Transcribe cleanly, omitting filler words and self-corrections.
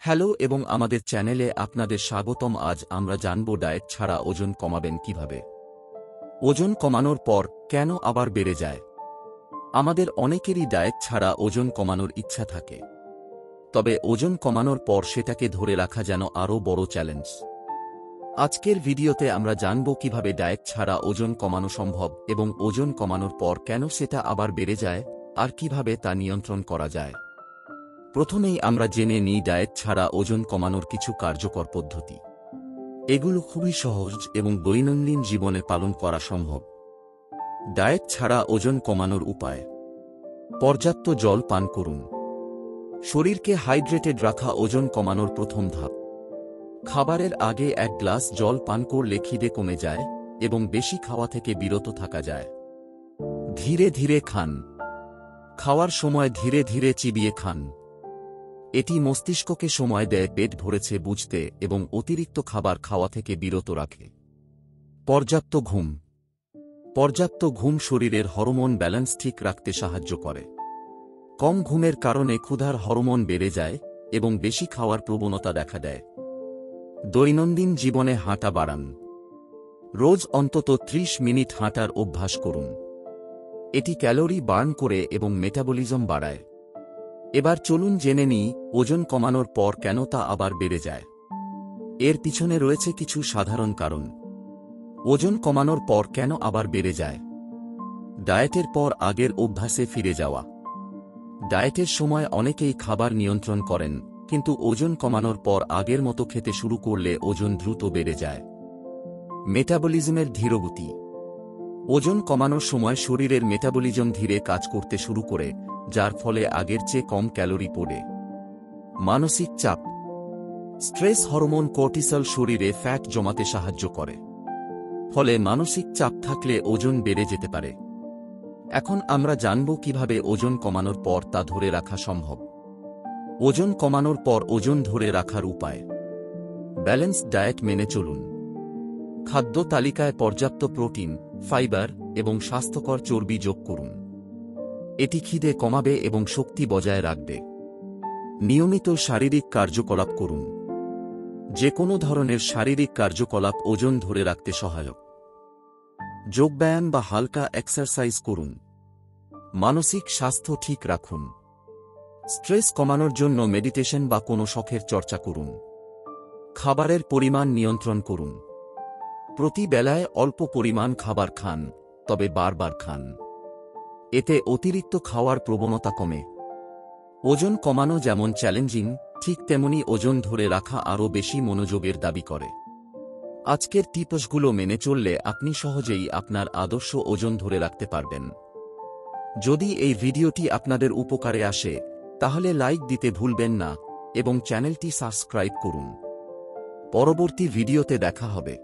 Hello এবং আমাদের চ্যানেলে আপনাদের স্বাগতম। আজ আমরা জানব ডায়েট ছাড়া ওজন কমাবেন কিভাবে। ওজন কমানোর পর কেন আবার বেড়ে যায়। আমাদের অনেকেরই ডায়েট ছাড়া ওজন কমানোর ইচ্ছা থাকে, তবে ওজন কমানোর পর সেটাকে ধরে রাখা যেন আরও বড় চ্যালেঞ্জ। আজকের ভিডিওতে আমরা জানব কিভাবে ডায়েট ছাড়া ওজন কমানো সম্ভব এবং ওজন কমানোর পর কেন সেটা আবার বেড়ে যায় আর কিভাবে তা নিয়ন্ত্রণ করা যায়। প্রথমেই আমরা জেনে নিই ডায়েট ছাড়া ওজন কমানোর কিছু কার্যকর পদ্ধতি। এগুলো খুবই সহজ এবং দৈনন্দিন জীবনে পালন করা সম্ভব। ডায়েট ছাড়া ওজন কমানোর উপায়: পর্যাপ্ত জল পান করুন। শরীরকে হাইড্রেটেড রাখা ওজন কমানোর প্রথম ধাপ। খাবারের আগে 1 গ্লাস জল পান করলে খিদে কমে যায় এবং বেশি খাওয়া থেকে বিরত থাকা যায়। ধীরে ধীরে খান। খাওয়ার সময় ধীরে ধীরে চিবিয়ে খান। এটি মস্তিষ্ককে সময় দেয় পেট ভরেছে বুঝতে এবং অতিরিক্ত খাবার খাওয়া থেকে বিরত রাখে। পর্যাপ্ত ঘুম। পর্যাপ্ত ঘুম শরীরের হরমোন ব্যালেন্স ঠিক রাখতে সাহায্য করে। কম ঘুমের কারণে ক্ষুধার হরমোন বেড়ে যায় এবং বেশি খাওয়ার প্রবণতা দেখা দেয়। দৈনন্দিন জীবনে হাঁটা বাড়ান। রোজ অন্তত 30 মিনিট হাঁটার অভ্যাস করুন। এটি ক্যালোরি বার্ন করে এবং মেটাবলিজম বাড়ায়। এবার চলুন জেনে নিই ওজন কমানোর পর কেন তা আবার বেড়ে যায়। এর পিছনে রয়েছে কিছু সাধারণ কারণ। ওজন কমানোর পর কেন আবার বেড়ে যায়। ডায়েটের পর আগের অভ্যাসে ফিরে যাওয়া। ডায়েটের সময় অনেকেই খাবার নিয়ন্ত্রণ করেন, কিন্তু ওজন কমানোর পর আগের মতো খেতে শুরু করলে ওজন দ্রুত বেড়ে যায়। মেটাবলিজমের ধীরগতি। ওজন কমানোর সময় শরীরের মেটাবলিজম ধীরে কাজ করতে শুরু করে, যার ফলে আগের চেয়ে কম ক্যালোরি পড়ে। মানসিক চাপ। স্ট্রেস হরমোন কর্টিসল শরীরে ফ্যাট জমাতে সাহায্য করে, ফলে মানসিক চাপ থাকলে ওজন বেড়ে যেতে পারে। এখন আমরা জানব কিভাবে ওজন কমানোর পর তা ধরে রাখা সম্ভব। ওজন কমানোর পর ওজন ধরে রাখার উপায়: ব্যালেন্সড ডায়েট মেনে চলুন। খাদ্য তালিকায় পর্যাপ্ত প্রোটিন, ফাইবার এবং স্বাস্থ্যকর চর্বি যোগ করুন। এটি খিদে কমাবে এবং শক্তি বজায় রাখবে। নিয়মিত শারীরিক কার্যকলাপ করুন। যে কোনো ধরনের শারীরিক কার্যকলাপ ওজন ধরে রাখতে সহায়ক। যোগব্যায়াম বা হালকা এক্সারসাইজ করুন। মানসিক স্বাস্থ্য ঠিক রাখুন। স্ট্রেস কমানোর জন্য মেডিটেশন বা কোনো শখের চর্চা করুন। খাবারের পরিমাণ নিয়ন্ত্রণ করুন। প্রতি বেলায় অল্প পরিমাণ খাবার খান, তবে বারবার খান। এতে অতিরিক্ত খাওয়ার প্রবণতা কমে। ওজন কমানো যেমন চ্যালেঞ্জিং, ঠিক তেমনি ওজন ধরে রাখা আরও বেশি মনোযোগের দাবি করে। আজকের টিপসগুলো মেনে চললে আপনি সহজেই আপনার আদর্শ ওজন ধরে রাখতে পারবেন। যদি এই ভিডিওটি আপনাদের উপকারে আসে, তাহলে লাইক দিতে ভুলবেন না এবং চ্যানেলটি সাবস্ক্রাইব করুন। পরবর্তী ভিডিওতে দেখা হবে।